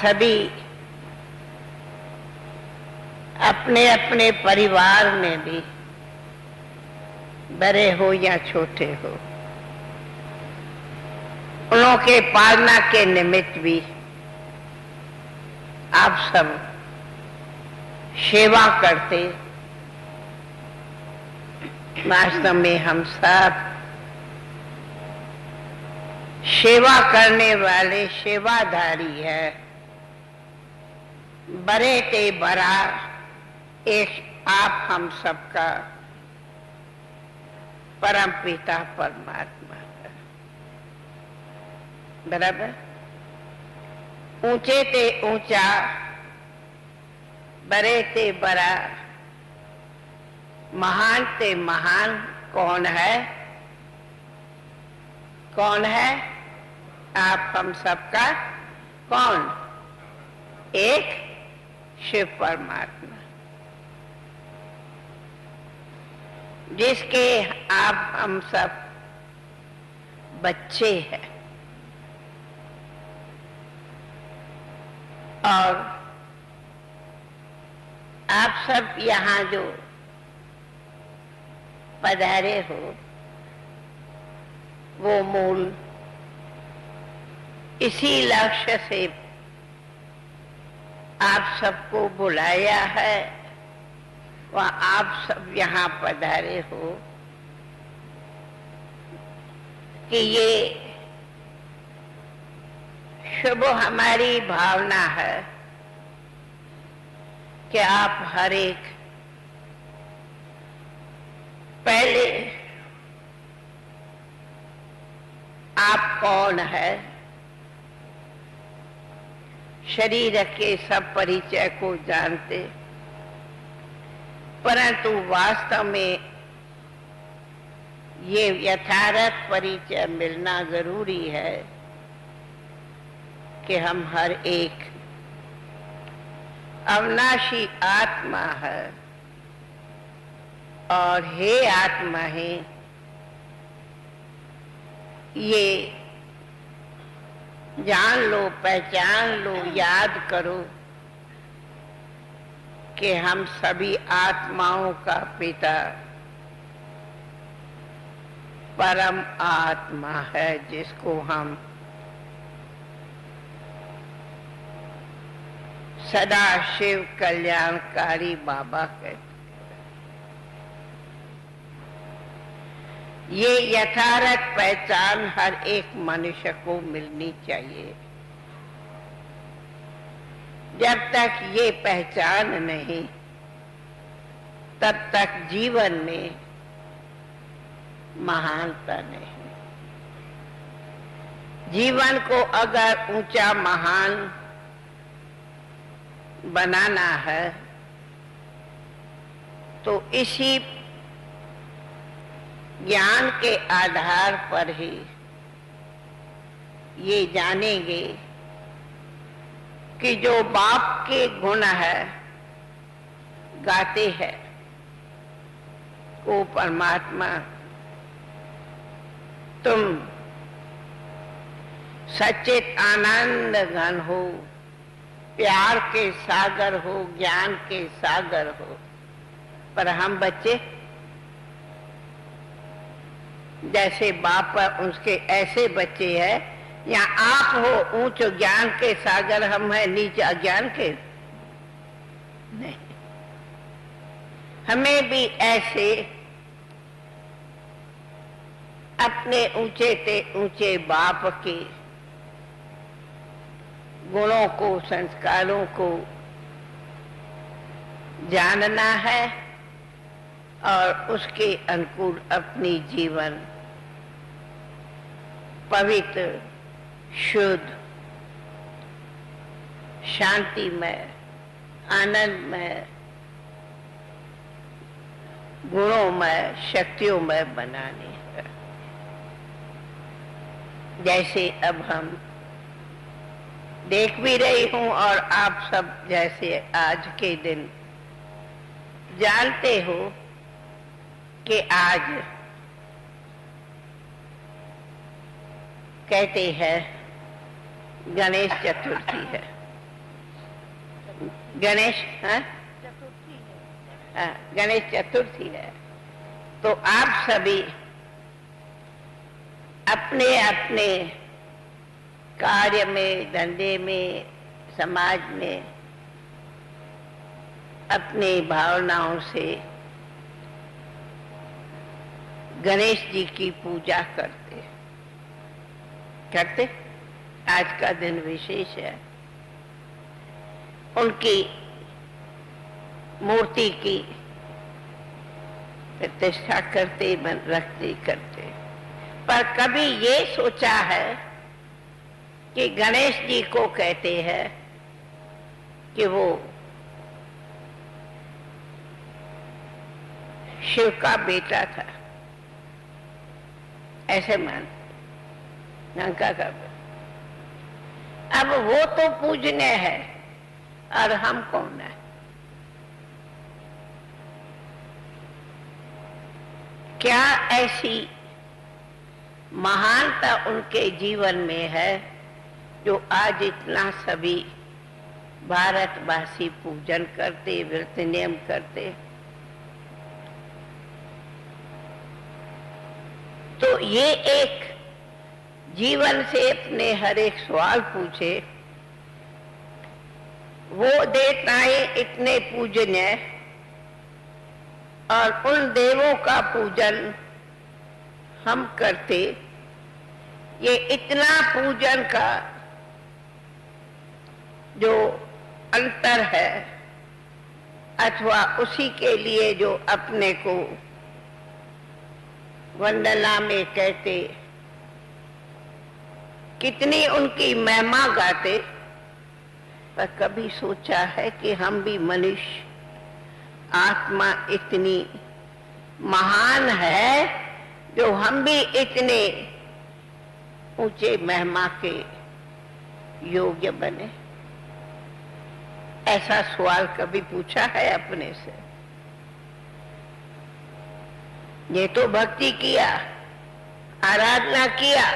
सभी अपने अपने परिवार में भी, बड़े हो या छोटे हो, उनों के पालना के निमित्त भी आप सब सेवा करते। वास्तव में हम सब सेवा करने वाले सेवाधारी है। बड़े ते बड़ा एक आप हम सबका परम पिता परमात्मा है। बराबर। ऊंचे ते ऊंचा, बड़े ते बड़ा, महान ते महान कौन है? कौन है? आप हम सबका कौन? एक शिव परमात्मा, जिसके आप हम सब बच्चे हैं। और आप सब यहाँ जो पधारे हो, वो मूल इसी लक्ष्य से आप सबको बुलाया है। वह आप सब यहाँ पधारे हो कि ये शुभ हमारी भावना है कि आप हर एक पहले आप कौन है, शरीर के सब परिचय को जानते, परंतु वास्तव में ये यथार्थ परिचय मिलना जरूरी है कि हम हर एक अविनाशी आत्मा है। और हे आत्मा है, ये जान लो, पहचान लो, याद करो कि हम सभी आत्माओं का पिता परम आत्मा है, जिसको हम सदा शिव कल्याणकारी बाबा कहते। ये यथार्थ पहचान हर एक मनुष्य को मिलनी चाहिए। जब तक ये पहचान नहीं, तब तक जीवन में महानता नहीं। जीवन को अगर ऊंचा महान बनाना है तो इसी ज्ञान के आधार पर ही ये जानेंगे कि जो बाप के गुण है गाते हैं, वो परमात्मा तुम सच्चित आनंद घन हो, प्यार के सागर हो, ज्ञान के सागर हो। पर हम बच्चे जैसे बाप पर उसके ऐसे बच्चे हैं, या आप हो ऊंच ज्ञान के सागर, हम हैं नीचे अज्ञान के। नहीं, हमें भी ऐसे अपने ऊंचे ते ऊंचे बाप के गुणों को, संस्कारों को जानना है और उसके अनुकूल अपनी जीवन पवित्र, शुद्ध, शांतिमय, आनंदमय, गुणोमय, शक्तियोंमय बनानी है। जैसे अब हम देख भी रही हूं और आप सब जैसे आज के दिन जानते हो कि आज कहते हैं गणेश चतुर्थी है। गणेश गणेश चतुर्थी है। तो आप सभी अपने अपने कार्य में, धंधे में, समाज में अपनी भावनाओं से गणेश जी की पूजा करते। आज का दिन विशेष है। उनकी मूर्ति की प्रतिष्ठा करते, रखते करते। पर कभी ये सोचा है कि गणेश जी को कहते हैं कि वो शिव का बेटा था, ऐसे मान लंका का। अब वो तो पूजनीय है और हम कौन है? क्या ऐसी महानता उनके जीवन में है जो आज इतना सभी भारतवासी पूजन करते, व्रत नियम करते? तो ये एक जीवन से अपने हर एक सवाल पूछे। वो देवताएं इतने पूजनीय और उन देवों का पूजन हम करते, ये इतना पूजन का जो अंतर है, अथवा उसी के लिए जो अपने को वंदना में कहते, कितनी उनकी महिमा गाते, पर कभी सोचा है कि हम भी मनुष्य, आत्मा इतनी महान है जो हम भी इतने ऊंचे महिमा के योग्य बने? ऐसा सवाल कभी पूछा है अपने से? ये तो भक्ति किया, आराधना किया,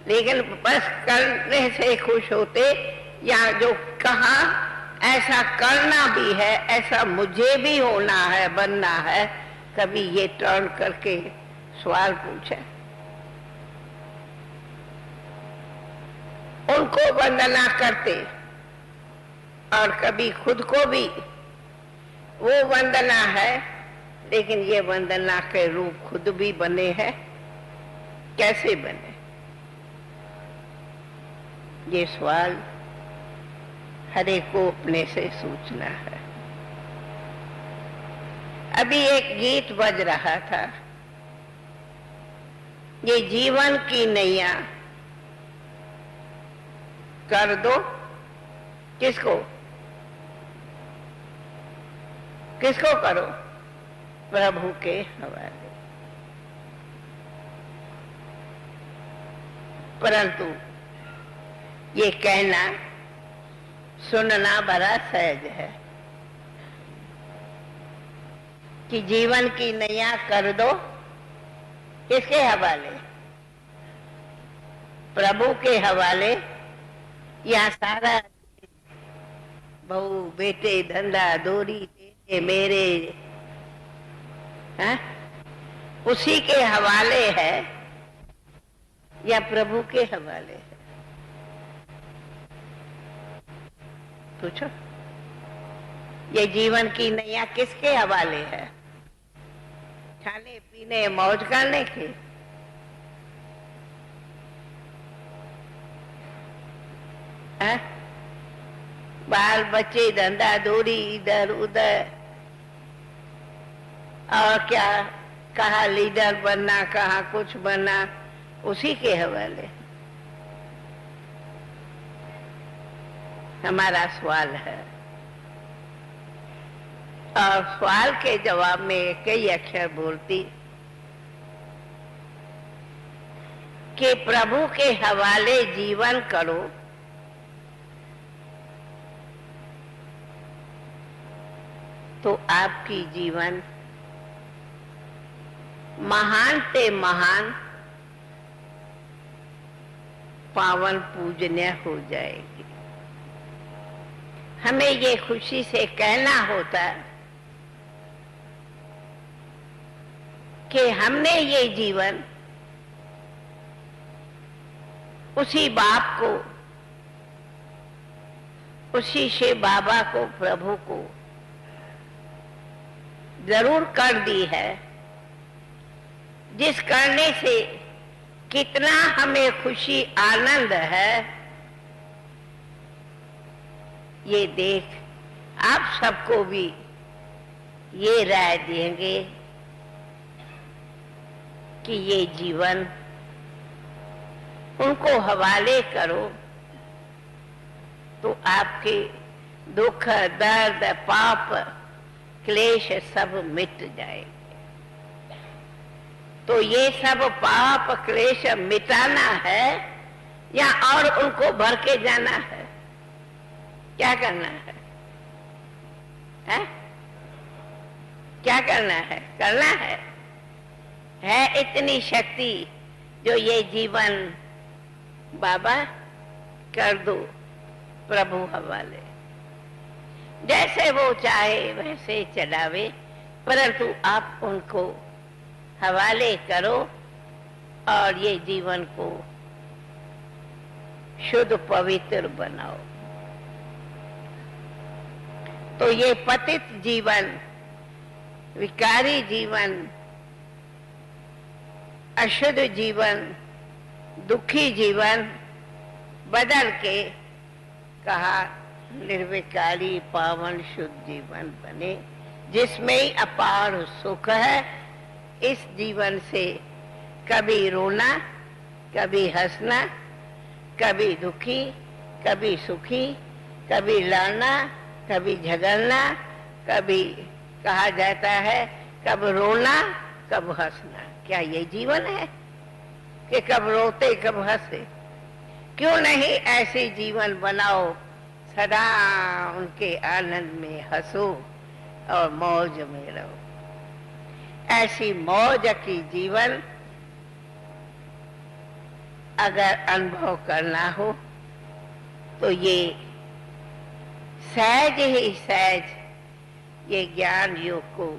लेकिन बस करने से खुश होते, या जो कहा ऐसा करना भी है, ऐसा मुझे भी होना है, बनना है, कभी ये टर्न करके सवाल पूछे? उनको वंदना करते और कभी खुद को भी वो वंदना है, लेकिन ये वंदना के रूप खुद भी बने हैं। कैसे बने? ये सवाल हर एक को अपने से सोचना है। अभी एक गीत बज रहा था, ये जीवन की नैया कर दो किसको? किसको करो? प्रभु के हवाले। परंतु ये कहना, सुनना बड़ा सहज है कि जीवन की नैया कर दो किसके हवाले? प्रभु के हवाले। या सारा बहू बेटे धंधा दौरी तेरे मेरे उसी के हवाले है या प्रभु के हवाले है? पूछो, ये जीवन की नैया किसके हवाले है? खाने पीने मौज करने के? बाल बच्चे धंधा दूरी इधर उधर, और क्या कहा लीडर बनना, कहा कुछ बनना, उसी के हवाले हमारा सवाल है। और सवाल के जवाब में कई अक्षर बोलती कि प्रभु के हवाले जीवन करो, तो आपकी जीवन महान से महान पावन पूजनीय हो जाएगी। हमें ये खुशी से कहना होता कि हमने ये जीवन उसी बाप को, उसी शिव बाबा को, प्रभु को जरूर कर दी है, जिस करने से कितना हमें खुशी आनंद है, ये देख आप सबको भी ये राय देंगे कि ये जीवन उनको हवाले करो तो आपके दुख, दर्द, पाप, क्लेश सब मिट जाएंगे। तो ये सब पाप क्लेश मिटाना है या और उनको भर के जाना है? क्या करना है? हैं? क्या करना है? करना है इतनी शक्ति जो ये जीवन बाबा कर दो प्रभु हवाले, जैसे वो चाहे वैसे चलावे, परंतु आप उनको हवाले करो और ये जीवन को शुद्ध पवित्र बनाओ। तो ये पतित जीवन, विकारी जीवन, अशुद्ध जीवन, दुखी जीवन बदल के कहा निर्विकारी पावन शुद्ध जीवन बने, जिसमें अपार सुख है। इस जीवन से कभी रोना, कभी हंसना, कभी दुखी, कभी सुखी, कभी लड़ना, कभी झगड़ना, कभी कहा जाता है कब रोना कब हंसना। क्या ये जीवन है कि कब रोते कब हंसे? क्यों नहीं ऐसे जीवन बनाओ, सदा उनके आनंद में हंसो और मौज में रहो। ऐसी मौज की जीवन अगर अनुभव करना हो तो ये सहज ही सहज ये ज्ञान योग को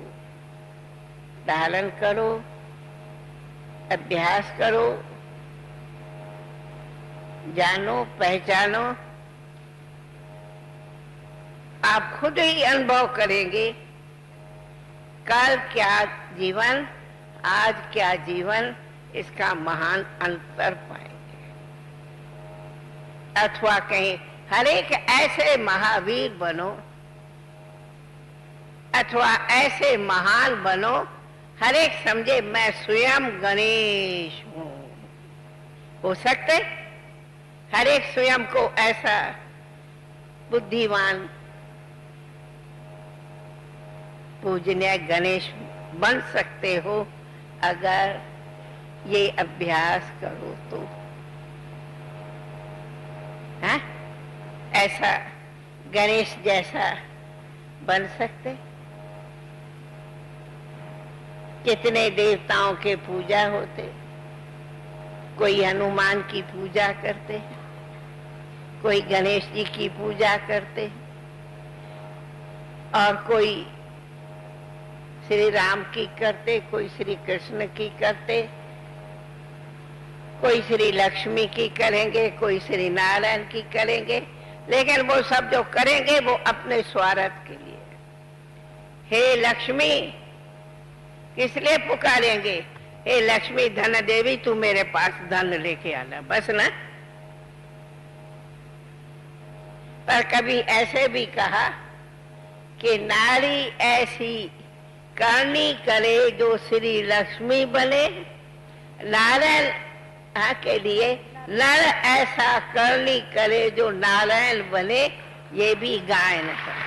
धारण करो, अभ्यास करो, जानो, पहचानो। आप खुद ही अनुभव करेंगे कल क्या जीवन, आज क्या जीवन, इसका महान अंतर पाएंगे। अथवा कहीं हर एक ऐसे महावीर बनो, अथवा ऐसे महान बनो, हर एक समझे मैं स्वयं गणेश हूं। हो सकते हर एक स्वयं को ऐसा बुद्धिमान पूजनीय गणेश बन सकते हो अगर ये अभ्यास करो तो। हाँ? ऐसा गणेश जैसा बन सकते? कितने देवताओं के पूजा होते, कोई हनुमान की पूजा करते, कोई गणेश जी की पूजा करते, और कोई श्री राम की करते, कोई श्री कृष्ण की करते, कोई श्री लक्ष्मी की करेंगे, कोई श्री नारायण की करेंगे। लेकिन वो सब जो करेंगे वो अपने स्वार्थ के लिए। हे लक्ष्मी किस लिए पुकारेंगे? हे लक्ष्मी धन देवी तू मेरे पास धन लेके आना, बस ना। पर कभी ऐसे भी कहा कि नारी ऐसी करनी करे जो श्री लक्ष्मी बने, नारायण के लिए नर ऐसा करनी करे जो नारायण बने। ये भी गायन है।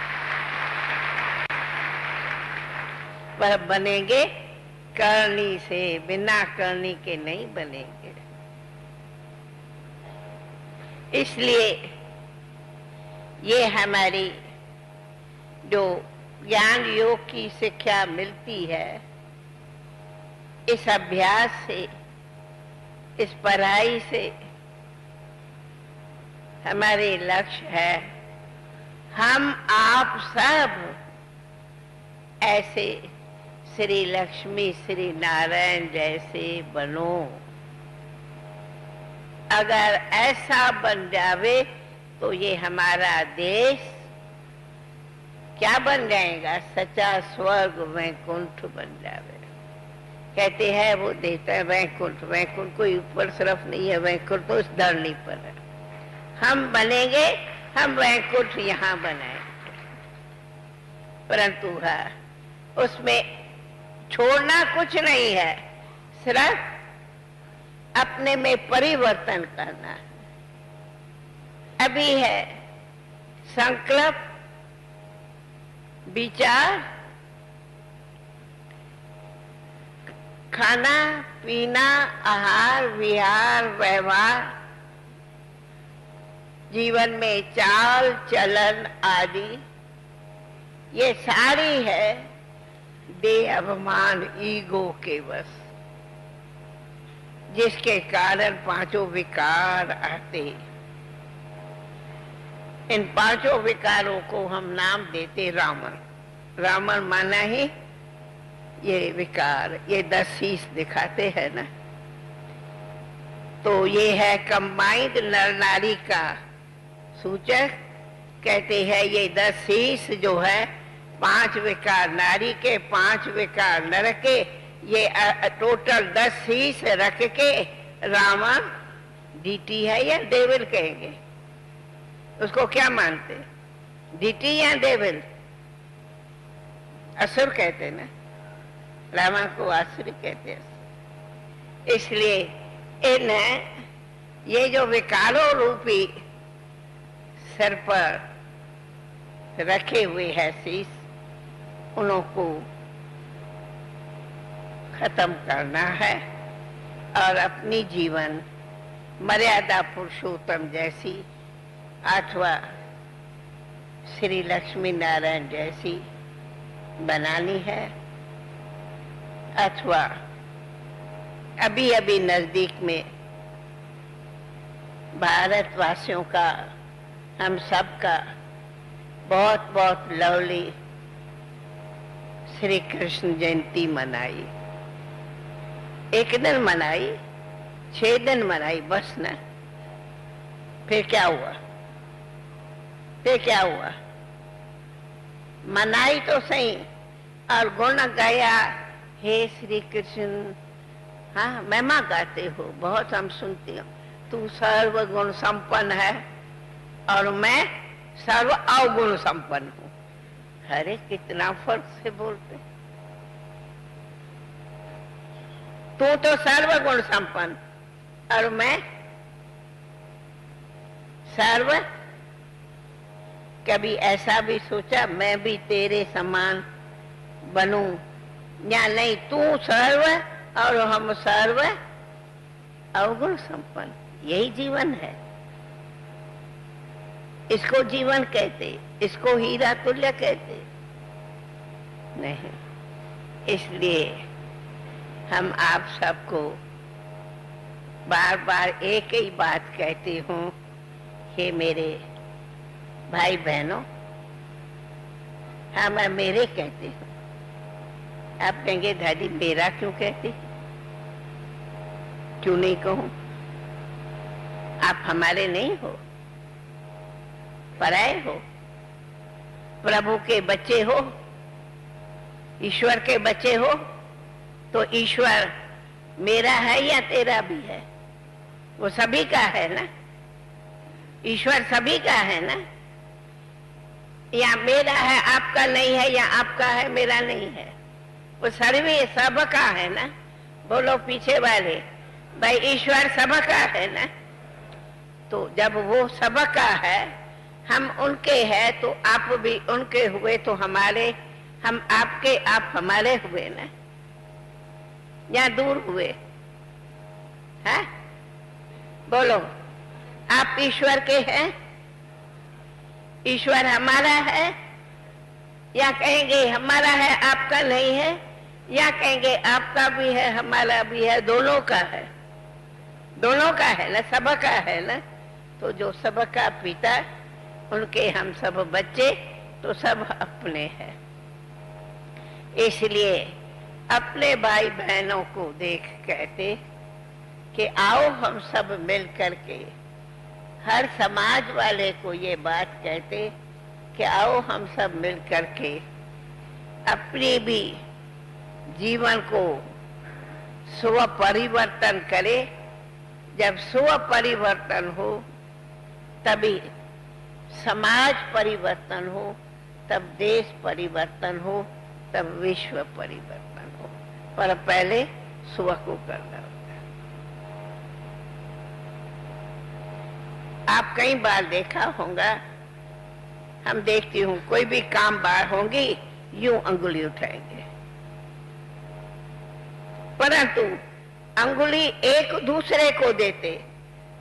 वह बनेंगे करनी से, बिना करनी के नहीं बनेंगे। इसलिए ये हमारी जो ज्ञान योग की शिक्षा मिलती है, इस अभ्यास से, इस पढ़ाई से हमारे लक्ष्य है हम आप सब ऐसे श्री लक्ष्मी श्री नारायण जैसे बनो। अगर ऐसा बन जावे तो ये हमारा देश क्या बन जाएगा? सच्चा स्वर्ग वैकुंठ बन जावे। कहते हैं वो देता है वैकुंठ, वैकुंठ कोई ऊपर तरफ नहीं है, वैकुंठ तो इस धरनी पर है। हम बनेंगे, हम वैकुंठ यहाँ बनाएंगे, परंतु है उसमें छोड़ना कुछ नहीं है, सिर्फ अपने में परिवर्तन करना है। अभी है संकल्प, विचार, खाना पीना, आहार विहार, व्यवहार, जीवन में चाल चलन आदि, ये सारी है देह अभिमान ईगो के वश, जिसके कारण पांचों विकार आते। इन पांचों विकारों को हम नाम देते रावण। रावण माना ही ये विकार, ये 10 शीश दिखाते हैं ना, तो ये है कंबाइंड नर नारी का सूचक। कहते हैं ये 10 शीश जो है 5 विकार नारी के, 5 विकार नर के, ये टोटल 10 शीश रख के रावण डीटी है या डेविल कहेंगे? उसको क्या मानते? डीटी या डेविल? असुर कहते ना, रावण को असुर कहते हैं। इसलिए इन ये जो विकारों रूपी सर पर रखे हुए हैं शीश, उनको खत्म करना है और अपनी जीवन मर्यादा पुरुषोत्तम जैसी, अथवा श्री लक्ष्मी नारायण जैसी बनानी है। अथवा अभी अभी नजदीक में भारतवासियों का, हम सब का बहुत बहुत लवली श्री कृष्ण जयंती मनाई। एक दिन मनाई, 6 दिन मनाई बस ना। फिर क्या हुआ? फिर क्या हुआ? मनाई तो सही और गुण गाया, हे श्री कृष्ण। हाँ, महिमा गाते हो, बहुत हम सुनते हो। तू सर्व गुण संपन्न है और मैं सर्व अवगुण संपन्न हूँ। अरे कितना फर्क से बोलते। तू तो सर्व गुण संपन्न और मैं सर्व। कभी ऐसा भी सोचा मैं भी तेरे समान बनूं या नहीं? तू सर्व और हम सर्व अवगुण संपन्न, यही जीवन है। इसको जीवन कहते, इसको हीरा तुल्य कहते नहीं। इसलिए हम आप सबको बार बार एक ही बात कहती हूँ, हे मेरे भाई बहनों। हाँ, मैं मेरे कहती हूँ। आप कहेंगे दादी मेरा क्यों कहती? क्यों नहीं कहूं? आप हमारे नहीं हो, पराए हो, प्रभु के बच्चे हो, ईश्वर के बच्चे हो। तो ईश्वर मेरा है या तेरा भी है? वो सभी का है ना। ईश्वर सभी का है ना। या मेरा है आपका नहीं है, या आपका है मेरा नहीं है। वो सर्वे सबका है ना। बोलो पीछे वाले, भाई ईश्वर सबका है ना। तो जब वो सबका है, हम उनके हैं, तो आप भी उनके हुए, तो हमारे, हम आपके, आप हमारे हुए ना, या दूर हुए? है? बोलो, आप ईश्वर के हैं? ईश्वर हमारा है? या कहेंगे हमारा है आपका नहीं है? या कहेंगे आपका भी है हमारा भी है, दोनों का है? दोनों का है ना, सबका है ना। तो जो सबका पिता उनके हम सब बच्चे तो सब अपने हैं। इसलिए अपने भाई बहनों को देख कहते कि आओ हम सब मिल करके, हर समाज वाले को ये बात कहते कि आओ हम सब मिल करके अपने भी जीवन को स्व परिवर्तन करें। जब स्व परिवर्तन हो तभी समाज परिवर्तन हो, तब देश परिवर्तन हो, तब विश्व परिवर्तन हो। पर पहले स्व को करना होता है। आप कई बार देखा होगा, हम देखती हूँ कोई भी काम बाहर होंगी यूं अंगुली उठाएंगे, परंतु अंगुली एक दूसरे को देते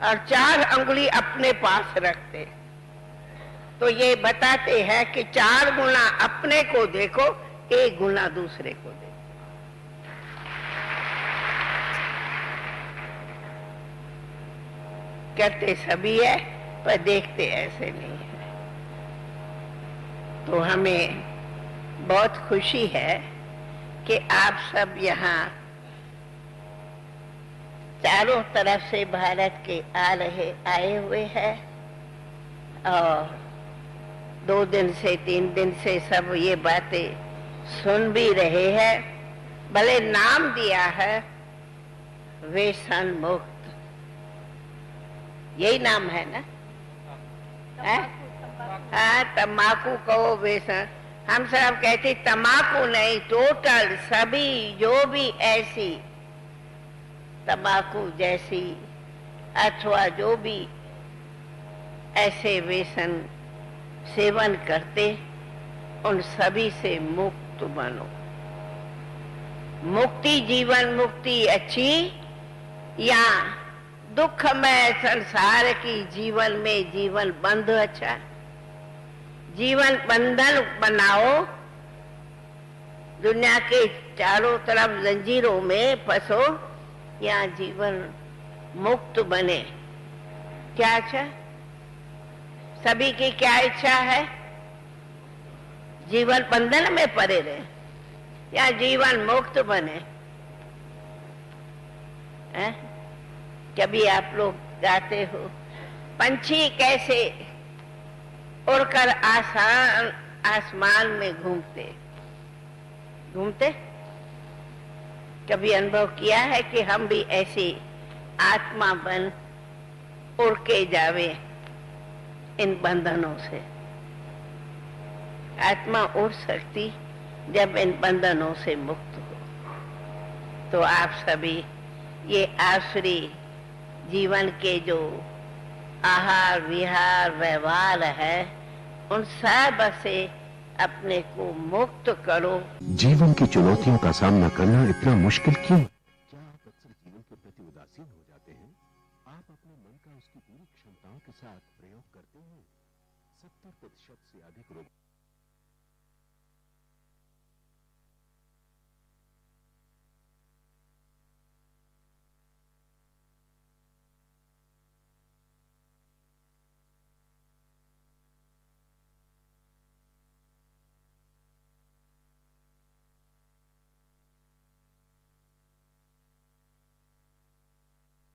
और 4 अंगुली अपने पास रखते। तो ये बताते हैं कि 4 गुना अपने को देखो, 1 गुना दूसरे को देखो। करते सभी है पर देखते ऐसे नहीं है। तो हमें बहुत खुशी है कि आप सब यहाँ चारों तरफ से भारत के आए हुए हैं और 2 दिन से 3 दिन से सब ये बातें सुन भी रहे हैं। भले नाम दिया है व्यसन मुक्त, यही नाम है ना? हाँ, तम्बाकू कहो व्यसन। हम सब कहते तम्बाकू नहीं, टोटल सभी जो भी ऐसी तम्बाकू जैसी अथवा जो भी ऐसे व्यसन सेवन करते, उन सभी से मुक्त बनो। मुक्ति, जीवन मुक्ति अच्छी या दुखमय संसार की जीवन में जीवन बंध अच्छा? जीवन बंधन बनाओ, दुनिया के चारों तरफ जंजीरों में फंसो या जीवन मुक्त बने? क्या अच्छा? सभी की क्या इच्छा है? जीवन बंधन में पड़े रहे या जीवन मुक्त बने? कभी आप लोग गाते हो पंछी कैसे उड़कर आसमान में घूमते? कभी अनुभव किया है कि हम भी ऐसी आत्मा बन उड़ के जावे इन बंधनों से? आत्मा उड़ सकती जब इन बंधनों से मुक्त हो। तो आप सभी ये आसुरी जीवन के जो आहार विहार व्यवहार है, उन सब से अपने को मुक्त करो। जीवन की चुनौतियों का सामना करना इतना मुश्किल क्यों?